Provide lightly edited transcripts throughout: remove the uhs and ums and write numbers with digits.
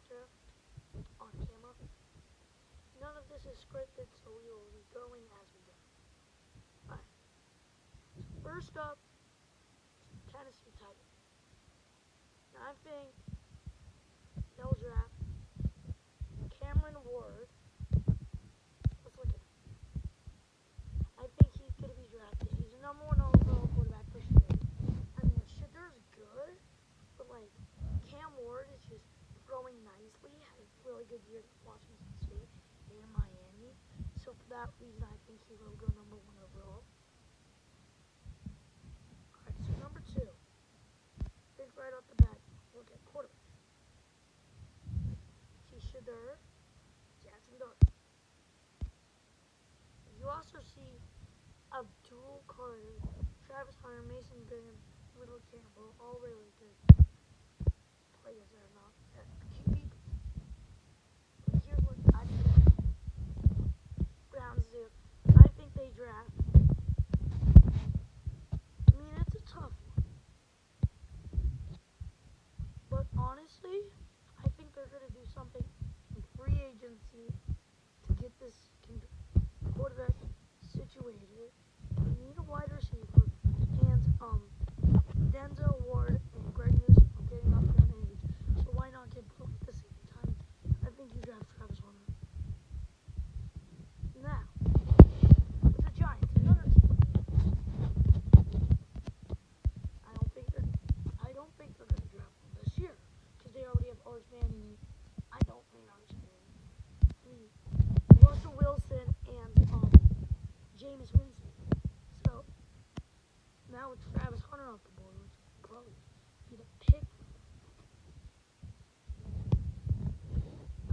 draft on camera. None of this is scripted, so we will be going as we go. Alright. So first up, Tennessee Titans. Now I think they'll draft Cameron Ward. Let's look at him. I think he's going to be drafted. He's the number one overall quarterback for Shedeur. I mean, Shedur's good, but like Cam Ward is just throwing nicely. Had a really good year at Washington State and Miami. So for that reason, I think he will go number one overall. Alright, so number two. I think right off the bat, look at quarterback. See Shedeur, Jackson Dart. You also see Abdul Carter, Travis Hunter, Mason Graham, Little Campbell, all really good players that are not at QB. But here's what I think Browns do. I think they draft. I mean, it's a tough one. But honestly, I think they're going to do something in free agency to get this quarterback situated. They need a wide receiver, and Denzel Ward and Greg Newsome are getting up there in age, so why not get both at the same time? I think you draft Travis Hunter. Now, with the Giants, another team. I don't think they're going to draft them this year because they already have Arch Manning. I don't think Arch Manning. I mean, Russell Wilson and Jameis Winston. So now with Travis Hunter off the board, which would probably be the pick for them,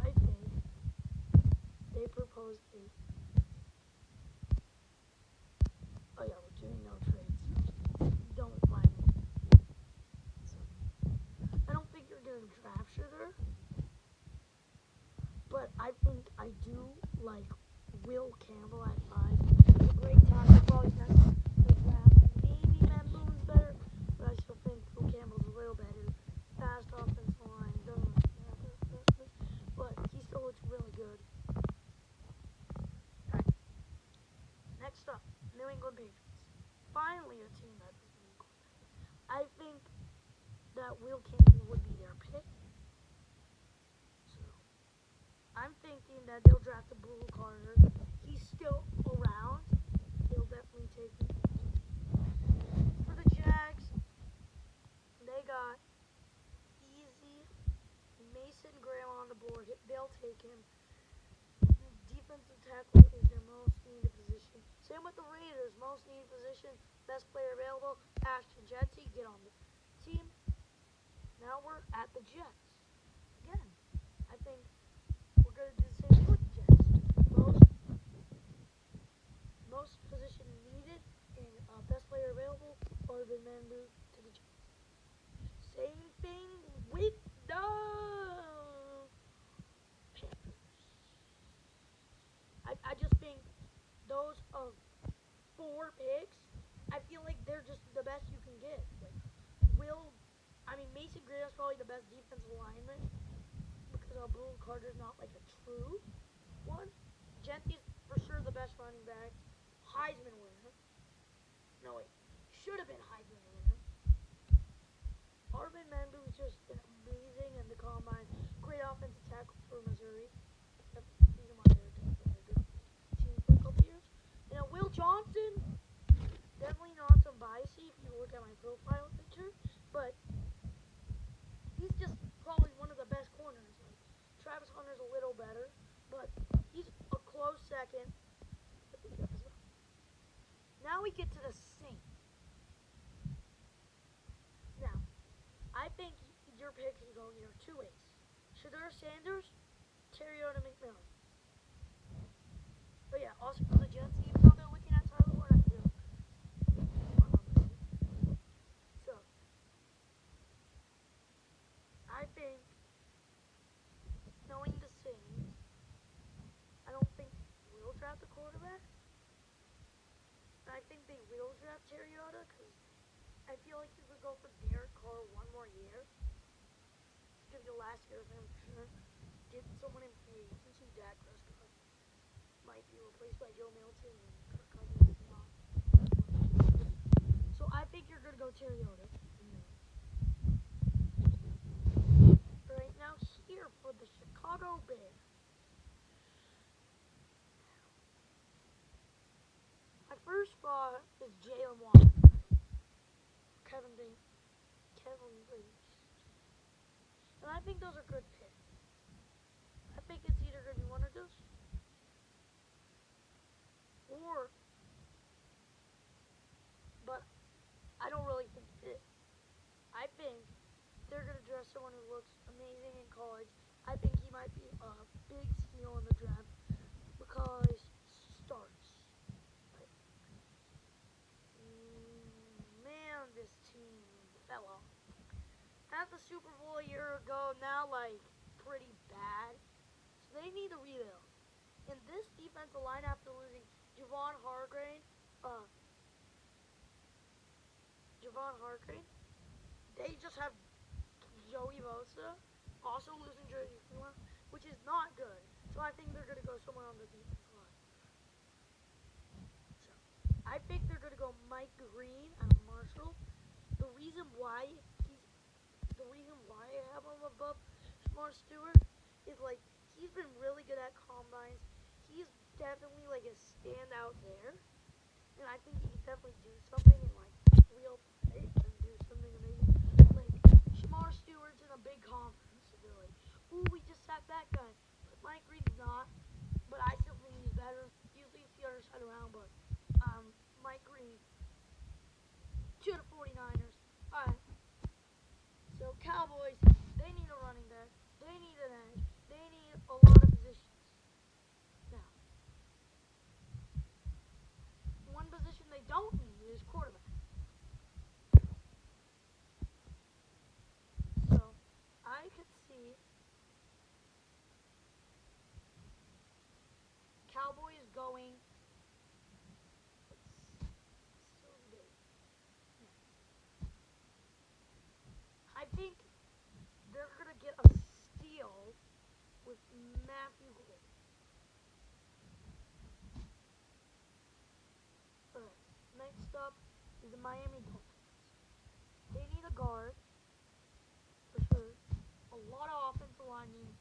I think they propose a. Oh yeah, we're doing no trades. So don't mind me. So I don't think you're gonna draft Shedeur, but I think I do like Will Campbell at 5. He's a great tackle, probably not the draft. Maybe Matt Boone's better, but I still think Will Campbell's a little better. Fast offensive line, doesn't have the fastness, but he still looks really good. Alright. Next up, New England Patriots. Finally a team that doesn't need quarterback. I think that Will Campbell would be their pick. So I'm thinking that they'll draft a Abdul Carter. He's still around. They'll definitely take him. For the Jags, they got easy Mason Graham on the board. They'll take him. Defensive tackle is their most needed position. Same with the Raiders. Most needed position. Best player available. Ashton Jeanty, get on the team. Now we're at the Jets. Again, I think we're going to do the same thing with the Jets. Most position needed and best player available. Marvin Manbu to the Jets. Same thing with the Panthers. I just think those 4 picks, I feel like they're just the best you can get. Like Mason Graham's probably the best defensive lineman because Abdul Carter's not like a true one. Jeanty's for sure the best running back. Heisman winner. No wait, should have been Heisman winner. Marvin Manbu was just an amazing in the combine. Great offensive tackle for Missouri. That's the reason why they're a good team for a couple years. And Will Johnson, definitely not some biasy if you look at my profile picture, but he's just probably one of the best corners. Like Travis Hunter's a little better, but he's a close second. Now we get to the Saints. Now, I think your pick can go either 2 ways. Shedeur Sanders, Terriota McMillan. But yeah, also for the Jets, even though they're looking at Tyler Warren, I do. So, I think, knowing the Saints, I don't think we'll draft a quarterback. I think they will draft Terriota because I feel like you could go for Derek Carr one more year. It's going to be the last year of him for sure. get someone in free agency. Dak Prescott might be replaced by Joe Milton and Kirk Cousins is not. So I think you're gonna go Mariota. Right now here for the Chicago Bears. My first thought is Jalen Waddle. Kevin Bates. And I think those are good picks. I think it's either going to be one of those. Or, but I don't really think it. I think they're going to draft someone who looks amazing in college. I think he might be a big steal in the draft because starts. Like, man, this team fell off. At the Super Bowl a year ago, now like pretty bad. So they need a rebuild. And this defensive line, after losing Javon Hargrave, they just have Joey Bosa, also losing Jersey Freeland, which is not good. So I think they're going to go somewhere on the defensive line. So I think they're going to go Mike Green out of Marshall. The reason why I have him above Shamar Stewart is like he's been really good at combines. He's definitely like a standout there, and I think he can definitely do something in like real play and do something amazing. Like Shamar Stewart's in a big conference, so they're like, "Ooh, we just sacked that guy," but Mike Green's not. But I still think he's better. Usually it's the other side around, but Mike Green to the 49ers. All right. So Cowboys, they need a running back. They need an edge. They need a lot of positions. Now, one position they don't need is quarterback. So I could see Cowboys going. So big. I think they're gonna get a steal with Matthew Gold. Alright, next up is the Miami Dolphins. They need a guard, for sure. A lot of offensive line needs.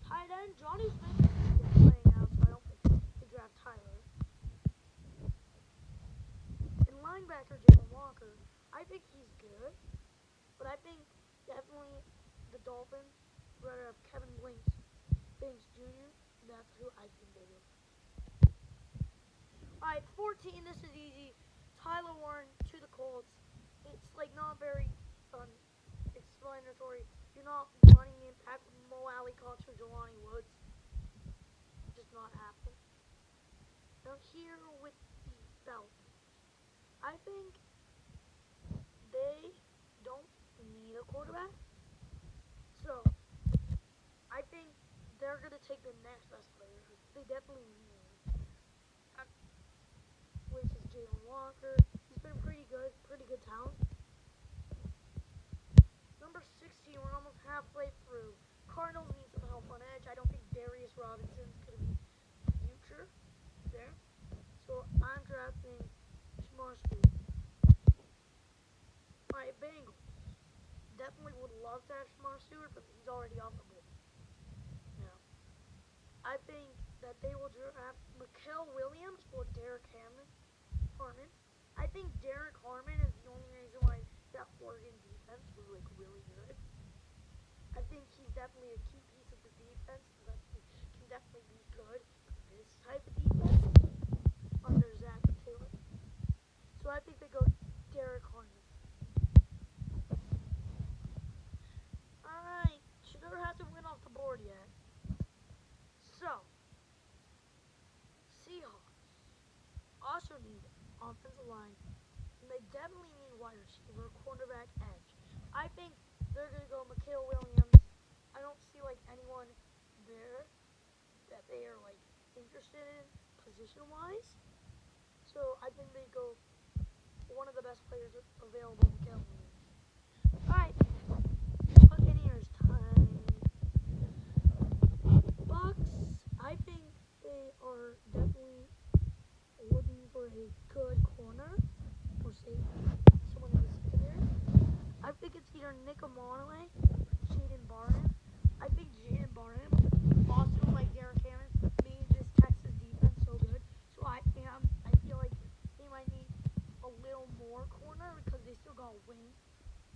Tight end, Johnny Smith is playing now, so I don't think they draft Tyler. And linebacker, Jalen Walker, I think he's good, but I think definitely the Dolphins rather have Kevin Banks Jr. That's who I think they will. Alright, 14, this is easy. Tyler Warren to the Colts. It's like not very explanatory. You're not running the impact with Mo Alley Cox or Jelani Woods. Just not happening. Now here with the Falcons. I think they don't need a quarterback. So I think they're going to take the next best player. They definitely need. Which is Jalen Walker. He's been pretty good talent. Number 16, we're almost halfway through. Cardinals need some help on edge. I don't think Darius Robinson's going to be the future there. So I'm drafting Shamar Stewart. Alright, Bengals. Definitely would love to have Shamar Stewart, but he's already off the board. Now, I think that they will draft Mikael Williams or Derek Harmon. I think Derek Harmon is the only reason why that Oregon defense was like really good. I think he's definitely a key piece of the defense that can definitely be good for this type of defense under Zach Taylor. So I think they go Derek Harmon. Alright, Shedeur hasn't went off the board yet. So, Seahawks also need offensive line, and they definitely need wide receiver, cornerback, edge. I think they're going to go Mikael Williams. I don't see like anyone there that they are like interested in position-wise. So I think they go one of the best players available, Mikael Williams. Alright, Buccaneers time. either Nick Amonoway, Jaden Barnum. I think Jaden Barnum, also like Derek Hammond, made this Texas defense so good. So I feel like they might need a little more corner because they still got Wynn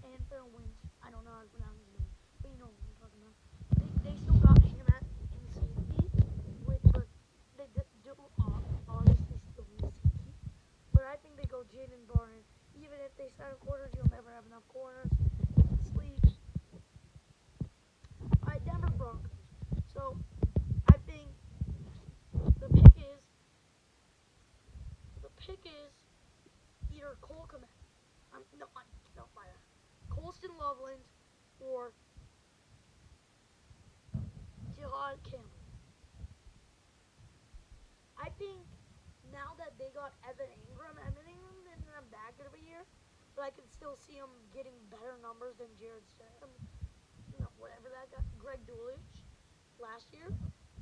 and Phil Wynn. I don't know how to pronounce his name, but you know what I'm talking about. They still got him in safety, but they do obviously still need safety. But I think they go Jaden Barnum. Even if they sign corners, you'll never have enough corners. Sleeps. Alright, Denver Broncos. So I think the pick is either Cole Komet. No, my bad. Colston Loveland or Jihad Campbell. I think now that they got Evan Ingram isn't that good of a year, but I can still see him getting better numbers than Jared Stidham, whatever that guy, Greg Dulcich last year,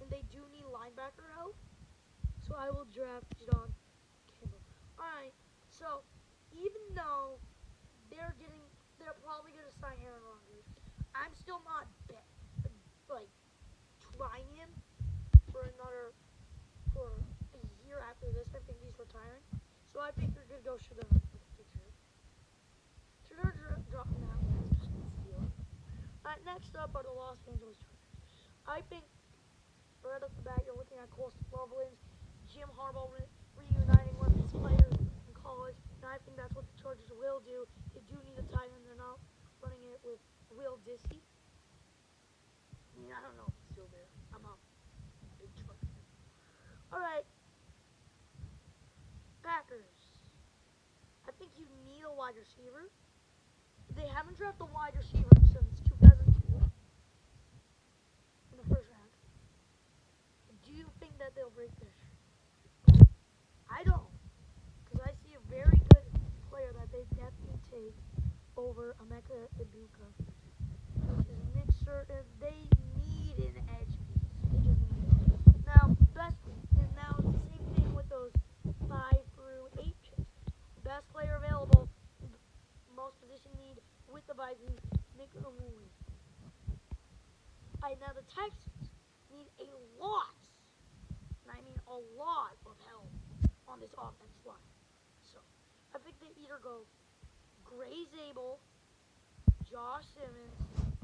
and they do need linebacker help, so I will draft Jihad Campbell. Alright, so even though they're probably going to sign Aaron Rodgers, I'm still not like trying him for a year after this. I think he's retiring, so I think they're going to go Shedeur with the picture. Shedeur dropping out. Alright, next up are the Los Angeles Chargers. I think right off the bat you're looking at Colston Loveland, Jim Harbaugh reuniting with his players in college, and I think that's what the Chargers will do. They do need a tight end. They're not running it with Will Disley. I don't know if he's still there. I'm a big Charger fan. Alright, Packers. I think you need a wide receiver. They haven't drafted a wide receiver since 2002 in the first round. Do you think that they'll break this? I don't, because I see a very good player that they definitely take over Emeka Egbuka, which is Nick Surtain. They need an edge piece. They just need it. Now, it's the same thing with those 5 through 8 picks. Best player available, most position need with the Vikings, Nick Emmanwori. Now the Texans need a lot, and I mean a lot of help on this offensive line. So I think they either go Gray Zabel, Josh Simmons,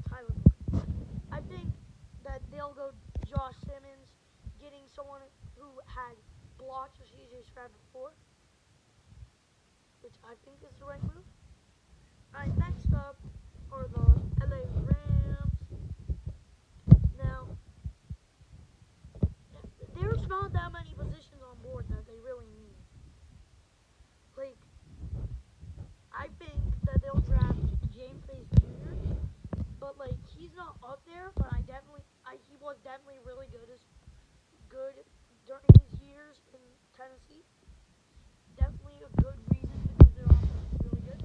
Tyler Boyd. I think that they'll go Josh Simmons, getting someone who had blocked for CJ Stroud before, which I think is the right move. Alright, next up are the LA Rams. Now, there's not that many positions on board that they really need. Like, I think that they'll draft James Hayes Jr., but like he's not up there. But he was definitely really good during his years in Tennessee. Definitely a good reason because their offense is really good.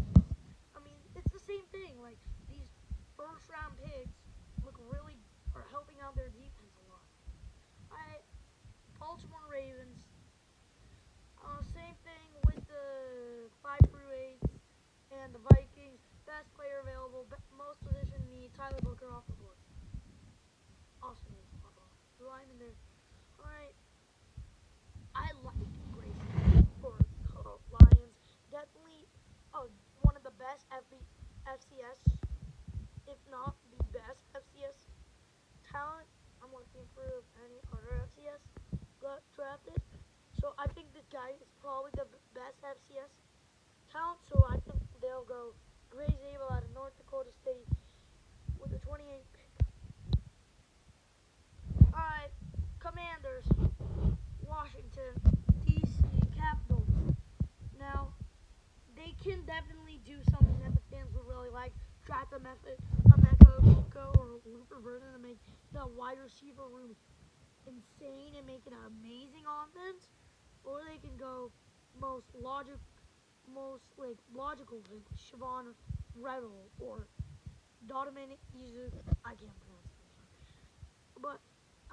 I mean, it's the same thing. Like these first round picks are helping out their defense a lot. Baltimore Ravens. Same thing with the 5 through 8 and the Vikings. Best player available, most position need Tyler Booker off the board. Awesome needs the lineman there. Alright. I like Grayson for Lions. Definitely one of the best FCS, if not the best FCS talent. I'm looking for any other FCS got drafted. So I think this guy is probably the best FCS talent. So I think they'll go Gray Zabel out of North Dakota State with the 28th pick. Alright, Commanders, Washington, D.C. Capitals. Now, they can definitely do something that the fans would really like. Draft a Emeka Egbuka or Rupert Vernon to make the wide receiver room insane and make it an amazing offense. Or they can go most logical pick, Siobhan Revel or Donovan Izu. I can't pronounce it, I'm sorry. But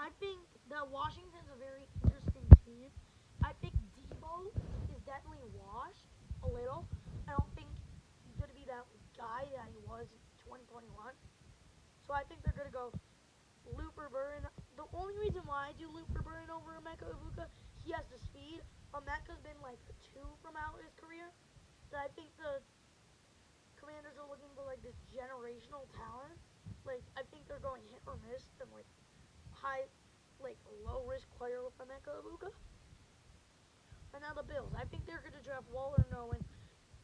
I think that Washington's a very interesting team. I think Debo is definitely washed a little. I don't think he's going to be that guy that he was in 2021. So I think they're going to go Looper Burren. The only reason why I do Looper Burren over Emeka Ibuka, he has the speed. Emeka's been like a 2 from out his career. So I think the Commanders are looking for like this generational talent. Like I think they're going hit or miss and like high, like low risk player with Emeka Ibuka. And now the Bills. I think they're going to draft Waller Nolan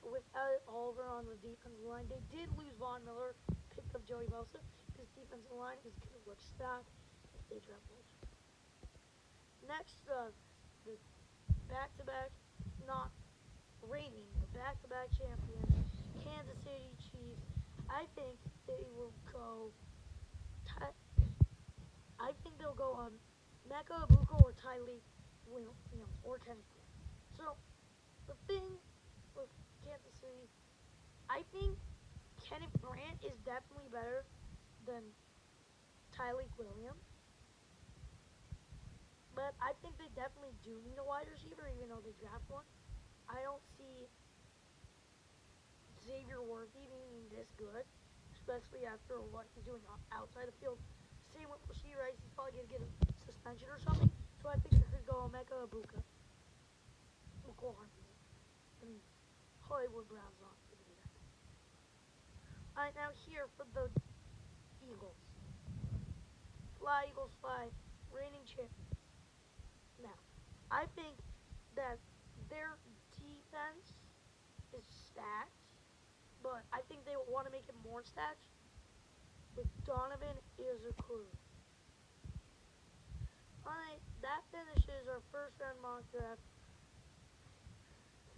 with Oliver on the defensive line. They did lose Von Miller, picked up Joey Bosa. This defensive line is going to look stacked if they draft Waller. Next, the back-to-back, not reigning, the back-to-back champions, Kansas City Chiefs. I think they will go. I think they'll go on Emeka Ibuka or Tyreek Williams or Kenny Pickett. So the thing with Kansas City, I think Kenneth Grant is definitely better than Tyreek Williams. But I think they definitely do need a wide receiver, even though they draft one. I don't see Xavier Worthy being this good, especially after what he's doing outside the field. Same with Rashee Rice, he's probably going to get a suspension or something. So I think they could go Emeka Ibuka. McCall Hartman. And Hollywood Browns on for the that. Alright, now here for the Eagles. Fly, Eagles, fly. Reigning champions. Now, I think that their defense is stacked, but I think they want to make it more stacked with Donovan Izukuru. Alright, that finishes our first round mock draft.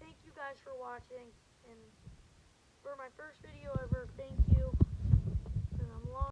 Thank you guys for watching, and for my first video ever, thank you.